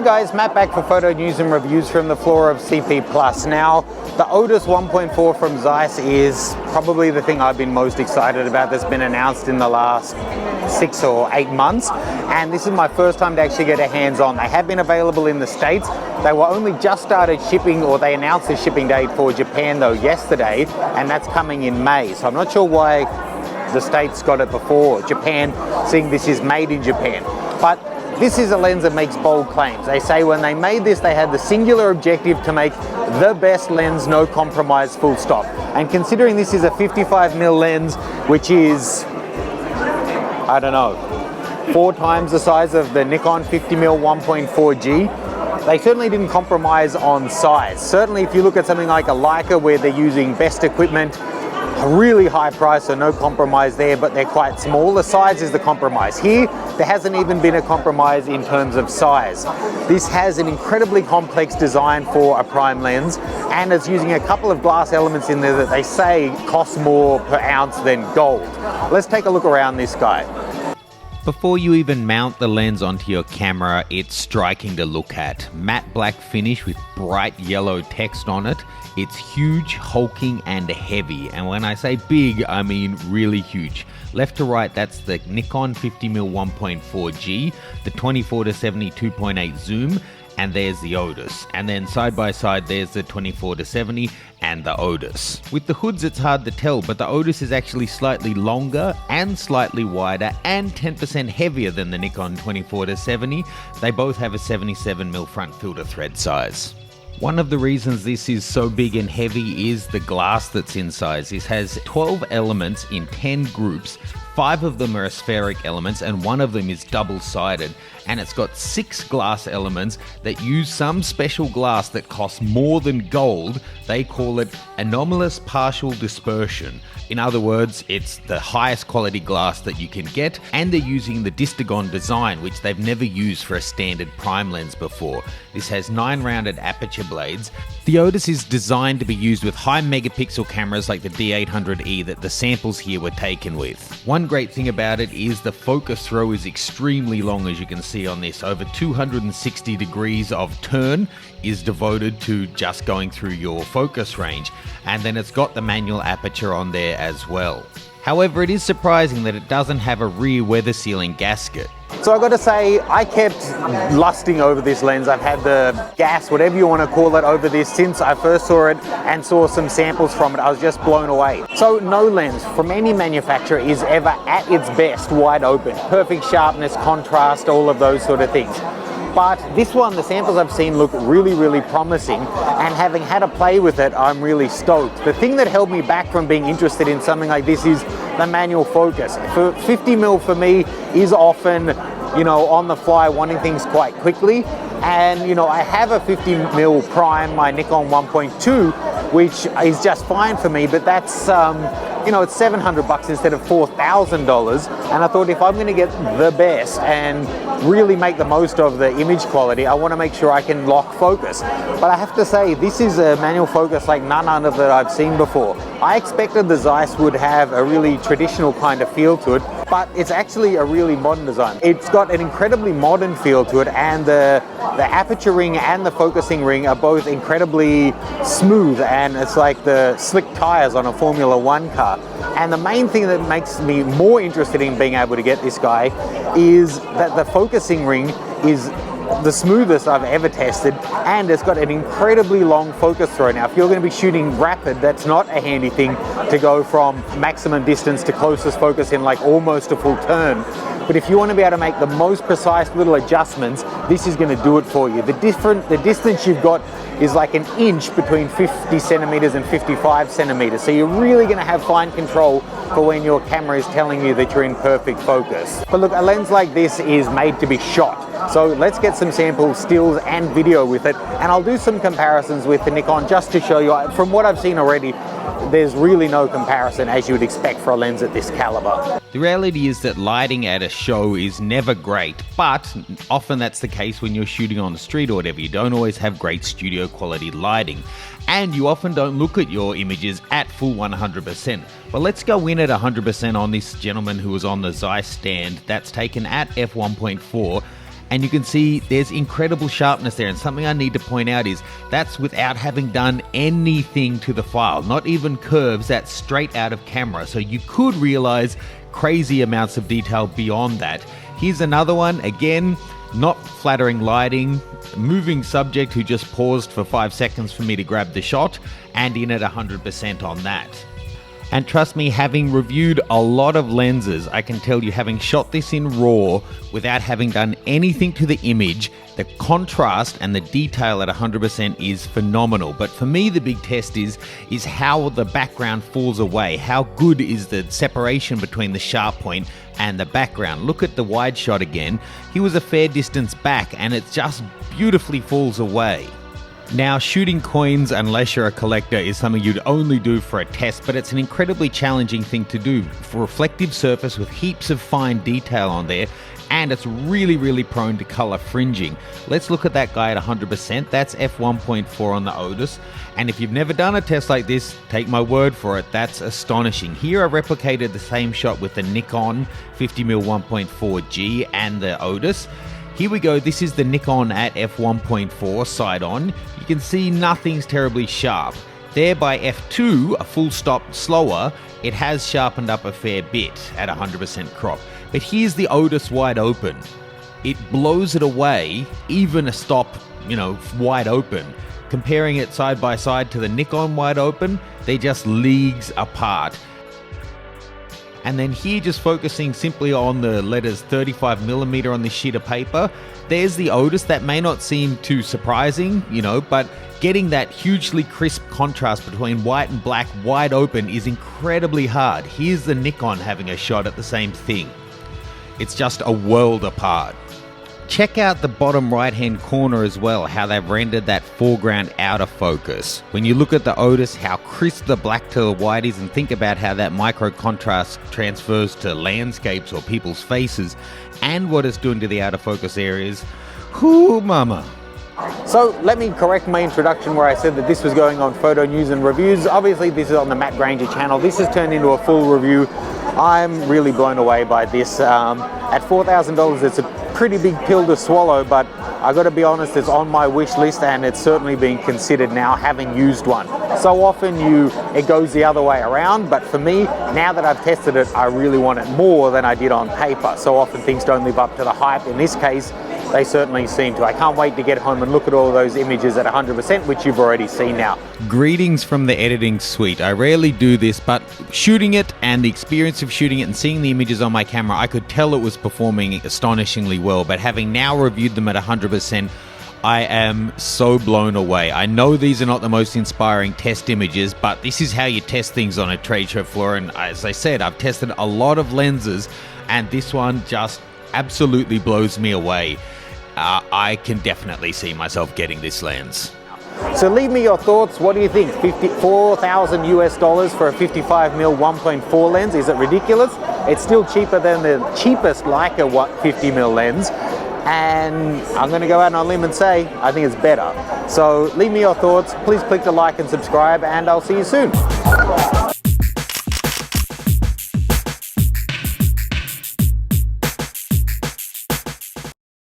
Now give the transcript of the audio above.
guys, Matt back for photo news and reviews from the floor of CP Plus. Now, the Otus 1.4 from Zeiss is probably the thing I've been most excited about that's been announced in the last 6 or 8 months. And this is my first time to actually get a hands-on. They have been available in the States. They were only just started shipping, or they announced the shipping date for Japan though yesterday, and that's coming in May. So I'm not sure why the States got it before Japan, seeing this is made in Japan. But this is a lens that makes bold claims. They say when they made this, they had the singular objective to make the best lens, no compromise, full stop. And considering this is a 55mm lens, which is, I don't know, 4 times the size of the Nikon 50mm 1.4G, they certainly didn't compromise on size. Certainly if you look at something like a Leica where they're using best equipment, a really high price, so no compromise there, but they're quite small. The size is the compromise. Here, there hasn't even been a compromise in terms of size. This has an incredibly complex design for a prime lens, and it's using a couple of glass elements in there that they say cost more per ounce than gold. Let's take a look around this guy. Before you even mount the lens onto your camera, it's striking to look at. Matte black finish with bright yellow text on it. It's huge, hulking and heavy. And when I say big, I mean really huge. Left to right, that's the Nikon 50mm 1.4G, the 24-70 2.8 zoom, and there's the Otus. And then side by side, there's the 24-70 and the Otus. With the hoods, it's hard to tell, but the Otus is actually slightly longer and slightly wider and 10% heavier than the Nikon 24-70. They both have a 77mm front filter thread size. One of the reasons this is so big and heavy is the glass that's inside. This has 12 elements in 10 groups. 5 of them are aspheric elements and 1 of them is double-sided. And it's got 6 glass elements that use some special glass that costs more than gold. They call it anomalous partial dispersion. In other words, it's the highest quality glass that you can get, and they're using the distagon design, which they've never used for a standard prime lens before. This has 9 rounded aperture blades. The Otus is designed to be used with high megapixel cameras like the D800E that the samples here were taken with. One great thing about it is the focus throw is extremely long, as you can see on this. Over 260 degrees of turn is devoted to just going through your focus range, and then it's got the manual aperture on there as well. However, it is surprising that it doesn't have a rear weather sealing gasket. So I've got to say, I kept lusting over this lens. I've had the gas, whatever you want to call it, over this since I first saw it and saw some samples from it. I was just blown away. So no lens from any manufacturer is ever at its best wide open. Perfect sharpness, contrast, all of those sort of things. But this one, the samples I've seen look really, really promising, and having had a play with it, I'm really stoked. The thing that held me back from being interested in something like this is the manual focus. For 50mm for me is often, on the fly, wanting things quite quickly. And, I have a 50mm prime, my Nikon 1.2, which is just fine for me, but that's, it's $700 instead of $4,000. And I thought if I'm going to get the best and really make the most of the image quality, I want to make sure I can lock focus. But I have to say, this is a manual focus like none other that I've seen before. I expected the Zeiss would have a really traditional kind of feel to it, but it's actually a really modern design. It's got an incredibly modern feel to it, and the aperture ring and the focusing ring are both incredibly smooth, and it's like the slick tires on a Formula 1 car. And the main thing that makes me more interested in being able to get this guy is that the focusing ring is the smoothest I've ever tested, and it's got an incredibly long focus throw. Now, if you're going to be shooting rapid, that's not a handy thing to go from maximum distance to closest focus in like almost a full turn. But if you want to be able to make the most precise little adjustments, this is going to do it for you. The distance you've got is like an inch between 50 centimeters and 55 centimeters. So you're really going to have fine control for when your camera is telling you that you're in perfect focus. But look, a lens like this is made to be shot. So let's get some sample stills and video with it, and I'll do some comparisons with the Nikon just to show you. From what I've seen already, there's really no comparison, as you would expect for a lens at this caliber. The reality is that lighting at a show is never great, but often that's the case when you're shooting on the street or whatever. You don't always have great studio quality lighting, and you often don't look at your images at full 100%. But let's go in at 100% on this gentleman who was on the Zeiss stand that's taken at f1.4. and you can see there's incredible sharpness there. And something I need to point out is that's without having done anything to the file, not even curves. That's straight out of camera, so you could realize crazy amounts of detail beyond that. Here's another one, again, not flattering lighting, moving subject who just paused for 5 seconds for me to grab the shot, and in at 100% on that. And trust me, having reviewed a lot of lenses, I can tell you, having shot this in RAW without having done anything to the image, the contrast and the detail at 100% is phenomenal. But for me, the big test is how the background falls away. How good is the separation between the sharp point and the background? Look at the wide shot again. He was a fair distance back and it just beautifully falls away. Now, shooting coins, unless you're a collector, is something you'd only do for a test, but it's an incredibly challenging thing to do. For a reflective surface with heaps of fine detail on there, and it's really, really prone to color fringing. Let's look at that guy at 100%. That's f1.4 on the Otus. And if you've never done a test like this, take my word for it, that's astonishing. Here I replicated the same shot with the Nikon 50mm 1.4G and the Otus. Here we go, this is the Nikon at f1.4 side on. You can see nothing's terribly sharp. There by f2, a full stop slower, it has sharpened up a fair bit at 100% crop. But here's the Otus wide open. It blows it away, even a stop, wide open. Comparing it side by side to the Nikon wide open, they're just leagues apart. And then here, just focusing simply on the letters 35mm on this sheet of paper, there's the Otus. That may not seem too surprising, but getting that hugely crisp contrast between white and black wide open is incredibly hard. Here's the Nikon having a shot at the same thing. It's just a world apart. Check out the bottom right-hand corner as well, how they've rendered that foreground out of focus. When you look at the Otus, how crisp the black to the white is, and think about how that micro contrast transfers to landscapes or people's faces, and what it's doing to the out of focus areas. Whoo, mama. So let me correct my introduction where I said that this was going on Photo News and Reviews. Obviously this is on the Matt Granger channel. This has turned into a full review. I'm really blown away by this. At $4,000 it's a pretty big pill to swallow, but I got to be honest, it's on my wish list and it's certainly being considered now, having used one. So often it goes the other way around, but for me, now that I've tested it, I really want it more than I did on paper. So often things don't live up to the hype. In this case, they certainly seem to. I can't wait to get home and look at all those images at 100%, which you've already seen now. Greetings from the editing suite. I rarely do this, but shooting it and the experience of shooting it and seeing the images on my camera, I could tell it was performing astonishingly well. But having now reviewed them at 100%, I am so blown away. I know these are not the most inspiring test images, but this is how you test things on a trade show floor. And as I said, I've tested a lot of lenses, and this one just absolutely blows me away. I can definitely see myself getting this lens. So leave me your thoughts. What do you think? $4,000 US for a 55mm 1.4 lens? Is it ridiculous? It's still cheaper than the cheapest Leica 50mm lens. And I'm going to go out on a limb and say I think it's better. So leave me your thoughts. Please click the like and subscribe, and I'll see you soon.